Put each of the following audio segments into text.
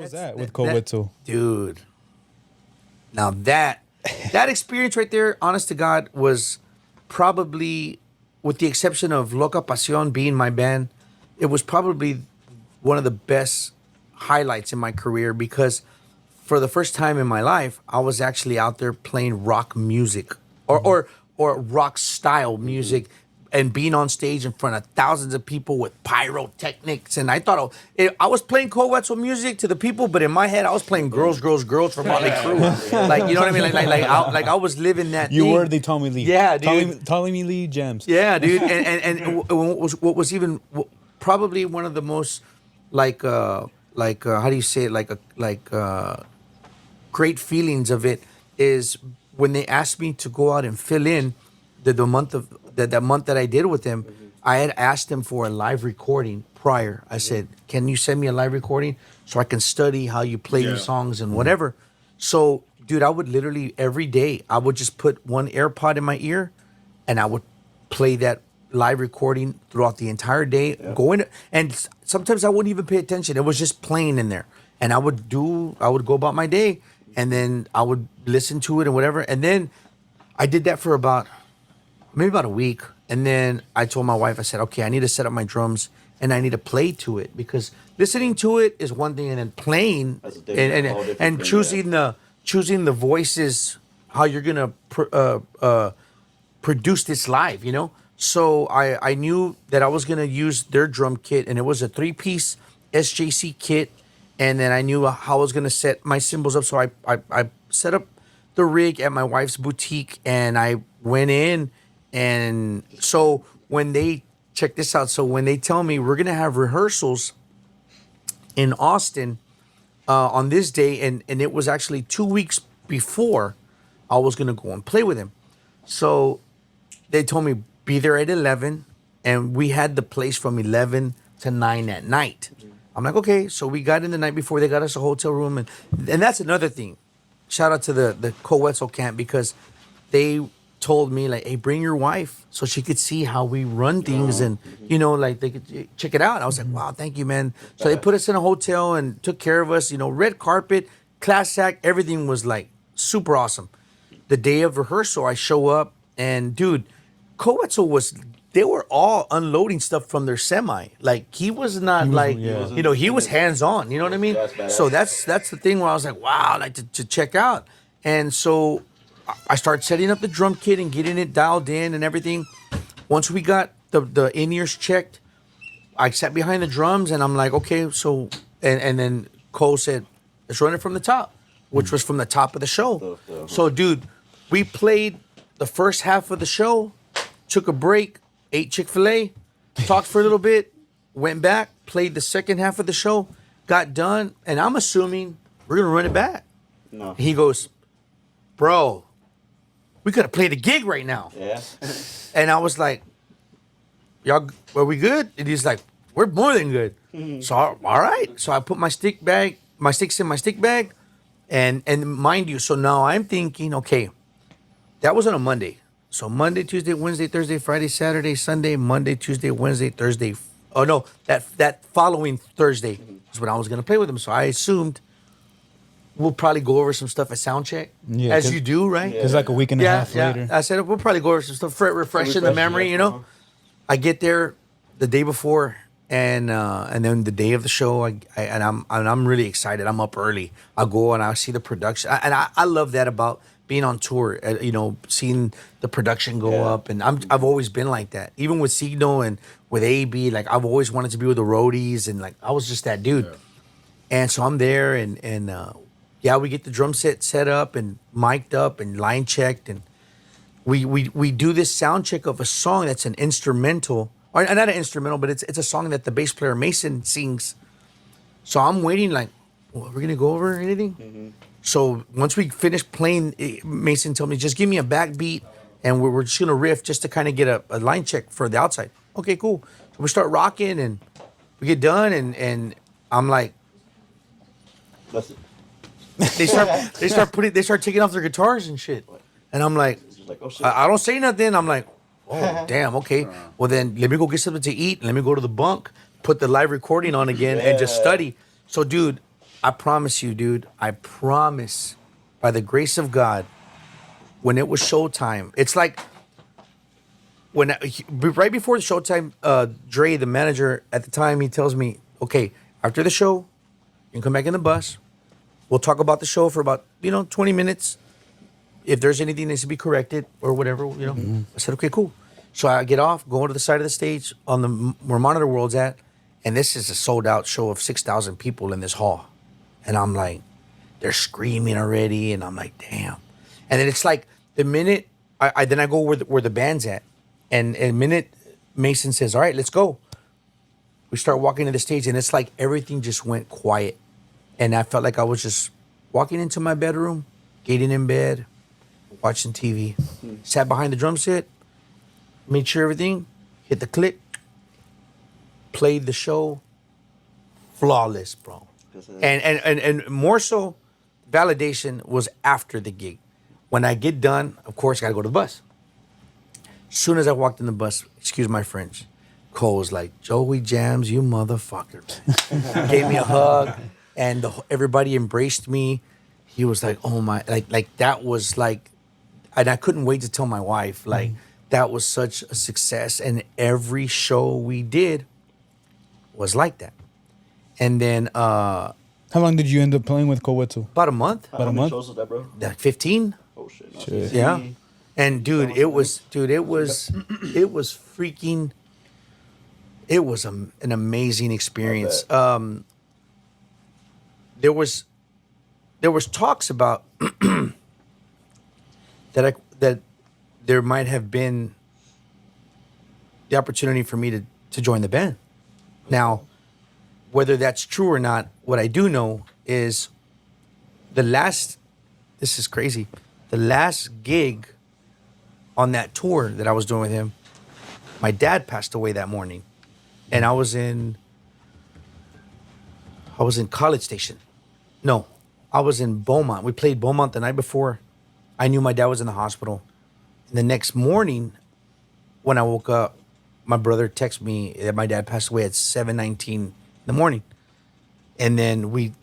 was that with Koe Wetzel? Dude. Now that experience right there, honest to God, was probably, with the exception of Loca Pasión being my band, it was probably one of the best highlights in my career because for the first time in my life, I was actually out there playing rock music or rock style music and being on stage in front of thousands of people with pyrotechnics. And I thought I was playing Koe Wetzel music to the people, but in my head, I was playing Girls, Girls, Girls from Motley Crue. Like, you know what I mean? Like I was living that You thing. were the Tommy Lee. Yeah, dude. Tommy Lee gems. Yeah, dude. And what was even probably one of the most how do you say it, great feelings of it is when they asked me to go out and fill in the month of that month that I did with them. I had asked them for a live recording prior. I said, "Can you send me a live recording so I can study how you play your songs and whatever?" So, dude, I would literally every day I would just put one AirPod in my ear, and I would play that live recording throughout the entire day. And sometimes I wouldn't even pay attention. It was just playing in there, and I would go about my day, and then I would listen to it and whatever. And then I did that for maybe about a week. And then I told my wife, I said, okay, I need to set up my drums and I need to play to it because listening to it is one thing, and then playing and choosing the voices, how you're gonna produce this live, you know. So I knew that I was gonna use their drum kit, and it was a 3-piece SJC kit, and then I knew how I was gonna set my cymbals up. So I set up the rig at my wife's boutique, and I went in. And so when they check this out, so when they tell me we're gonna have rehearsals in Austin on this day, and it was actually 2 weeks before I was gonna go and play with him. So they told me be there at 11, and we had the place from 11 to 9 at night. I'm like, okay. So we got in the night before. They got us a hotel room, and that's another thing. Shout out to the Koe Wetzel camp because they told me like, hey, bring your wife so she could see how we run things, and you know, like they could check it out. And I was like, wow, thank you, man. So they put us in a hotel and took care of us, you know, red carpet, class act, everything was like super awesome. The day of rehearsal, I show up, and dude, Koe Wetzel they were all unloading stuff from their semi. Like he was not he was hands on, you know what I mean? So that's the thing where I was like, wow, like to check out. And so I started setting up the drum kit and getting it dialed in and everything. Once we got the in-ears checked, I sat behind the drums and I'm like, okay, so, and then Cole said, let's run it from the top, which was from the top of the show. So, dude, we played the first half of the show, took a break, ate Chick-fil-A, talked for a little bit, went back, played the second half of the show, got done, and I'm assuming we're going to run it back. No. He goes, bro, we could have played a gig right now. Yeah. And I was like, y'all, are we good? And he's like, we're more than good. So, all right. So I put my sticks in my stick bag. And mind you, so now I'm thinking, okay, that was on a Monday. So Monday, Tuesday, Wednesday, Thursday, Friday, Saturday, Sunday, Monday, Tuesday, Wednesday, Thursday. Oh, no, that following Thursday is when I was going to play with him. So I assumed we'll probably go over some stuff at soundcheck, as you do, right? It's like a week and a half later. I said we'll probably go over some stuff, refreshing the memory, you know. I get there the day before, and then the day of the show, I'm really excited. I'm up early. I go and I see the production, and I love that about being on tour. You know, seeing the production go up, and I've always been like that. Even with Signo and with AB, like I've always wanted to be with the roadies, and like I was just that dude. Yeah. And so I'm there, and we get the drum set up and mic'd up and line checked, and we do this sound check of a song that's an instrumental, or not an instrumental, but it's a song that the bass player Mason sings. So I'm waiting, like, well, are we gonna go over anything? Mm-hmm. So once we finish playing, Mason told me, just give me a backbeat, and we're just gonna riff just to kind of get a line check for the outside. Okay, cool. So we start rocking, and we get done, and I'm like, they start taking off their guitars and shit, and I'm like, oh, shit. I don't say nothing. I'm like, oh damn, okay. Well then, let me go get something to eat, and let me go to the bunk, put the live recording on again, and just study. So, dude, I promise you, dude. I promise, by the grace of God, when it was showtime, it's like right before the showtime, Dre, the manager at the time, he tells me, "Okay, after the show, you can come back in the bus. We'll talk about the show for about 20 minutes. If there's anything that needs to be corrected or whatever, I said, okay, cool. So I get off, go to the side of the stage on where Monitor World's at, and this is a sold out show of 6,000 people in this hall. And I'm like, they're screaming already, and I'm like, damn. And then it's like the minute I go where the band's at, and the minute Mason says, all right, let's go. We start walking to the stage, and it's like everything just went quiet. And I felt like I was just walking into my bedroom, getting in bed, watching TV, sat behind the drum set, made sure everything, hit the click, played the show, flawless, bro. And more so, validation was after the gig. When I get done, of course, I gotta go to the bus. As soon as I walked in the bus, excuse my French, Cole was like, Joey Jams, you motherfucker. Gave me a hug, and everybody embraced me. He was like, oh my, like that was like, and I couldn't wait to tell my wife, like, that was such a success. And every show we did was like that. And then, How long did you end up playing with Koe Wetzel? about a month. How many month? shows was that, bro? Like 15. Oh shit. Shit. Yeah. And dude, it was freaking, it was an amazing experience. There was talks about that there might have been the opportunity for me to join the band. Now, whether that's true or not, what I do know is this is crazy, the last gig on that tour that I was doing with him, my dad passed away that morning. And I was in College Station. No, I was in Beaumont. We played Beaumont the night before. I knew my dad was in the hospital. And the next morning, when I woke up, my brother texted me that my dad passed away at 7:19 in the morning. And then we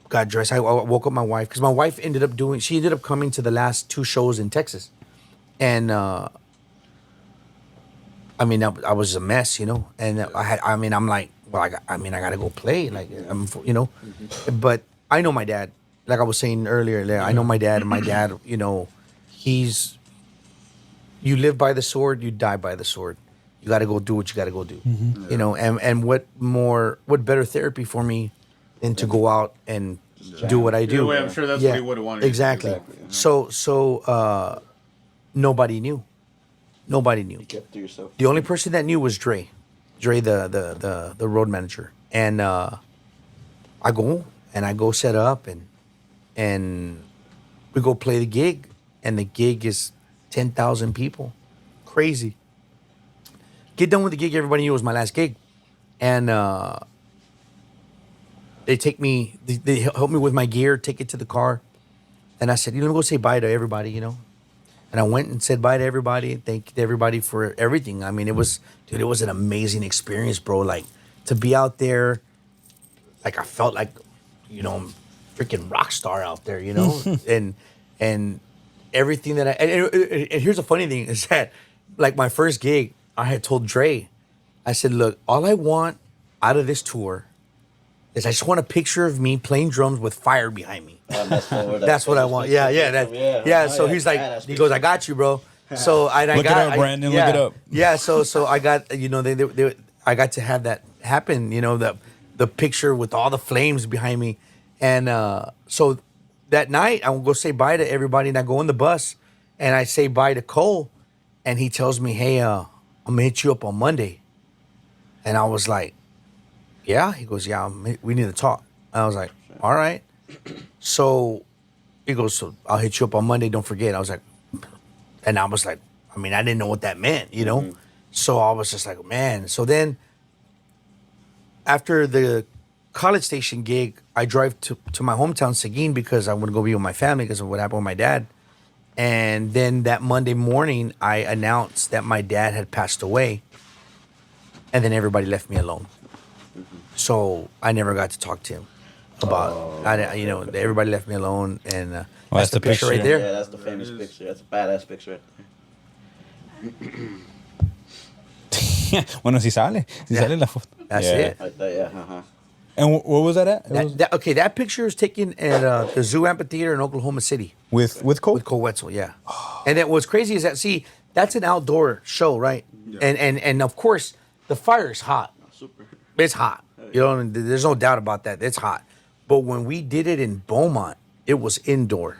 got dressed. I woke up my wife, because my wife ended up coming to the last 2 shows in Texas. And I was a mess, and I'm like, well, I gotta go play, like, but I know my dad, like I was saying earlier, I know my dad, and my dad, you live by the sword, you die by the sword. You got to go do what you got to go do, and what better therapy for me than to go out and do what I do. I'm sure that's what he would have wanted. Exactly. So nobody knew. Nobody knew. You kept it to yourself. The only person that knew was Dre, the road manager. And I go set up, and we go play the gig, and the gig is 10,000 people. Crazy. Get done with the gig, everybody knew it was my last gig. And they help me with my gear, take it to the car. And I said, let me go say bye to everybody, And I went and said bye to everybody. Thank everybody for everything. I mean, it was an amazing experience, bro. Like, to be out there, like, I felt like, I'm freaking rock star out there, and everything that and here's the funny thing is that, like, my first gig, I had told Dre, I said, look, all I want out of this tour is I just want a picture of me playing drums with fire behind me. That's what I want. Yeah. So he's like, he goes, I got you, bro. So I Look got it up, Brandon. Look it up. Yeah. So I got, I got to have that happen. The picture with all the flames behind me, and so that night I will go say bye to everybody, and I go on the bus, and I say bye to Cole, and he tells me, hey, I'm gonna hit you up on Monday, and I was like, yeah. He goes, yeah, we need to talk. I was like, all right. So he goes, so I'll hit you up on Monday, don't forget. I was like, I didn't know what that meant, Mm-hmm. So I was just like, man. So then after the College Station gig, I drive to my hometown, Seguin, because I want to go be with my family because of what happened with my dad. And then that Monday morning, I announced that my dad had passed away. And then everybody left me alone. So I never got to talk to him. about everybody left me alone, and that's the the picture right picture. there. Yeah, that's the famous picture. That's a badass picture right there. Bueno, si sale. Si Yeah. sale la foto. That's Yeah. it. Right there, yeah. Uh-huh. And what was that at? It was That picture is taken at the Zoo Amphitheater in Oklahoma City with Cole? with Koe Wetzel, yeah. And then what's crazy is that, see, that's an outdoor show, right? And of course, the fire is hot. Super. It's hot. You know, and there's no doubt about that. It's hot. But when we did it in Beaumont, it was indoor.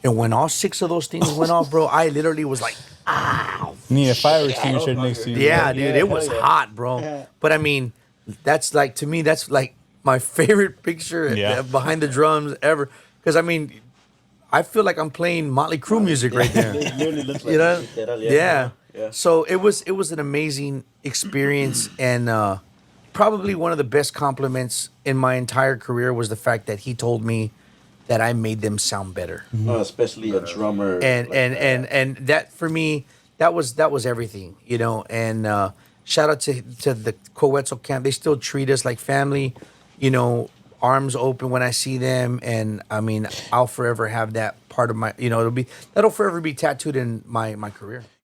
And when all 6 of those things went off, bro, I literally was like, ow. Need a fire extinguisher next to you. Yeah, dude, it was hell yeah. hot, bro. But I mean, that's like, to me, that's like my favorite picture Yeah. behind the drums ever. Because I mean, I feel like I'm playing Motley Crue music right there. It literally looks like You know? literal, Yeah. Yeah. So it was an amazing experience, and probably one of the best compliments in my entire career was the fact that he told me that I made them sound better. Especially a drummer. And like and that for me, that was everything, you know. And shout out to the Koe Wetzel camp. They still treat us like family, you know, arms open when I see them. And I mean, I'll forever have that part of my, you know, that'll forever be tattooed in my career.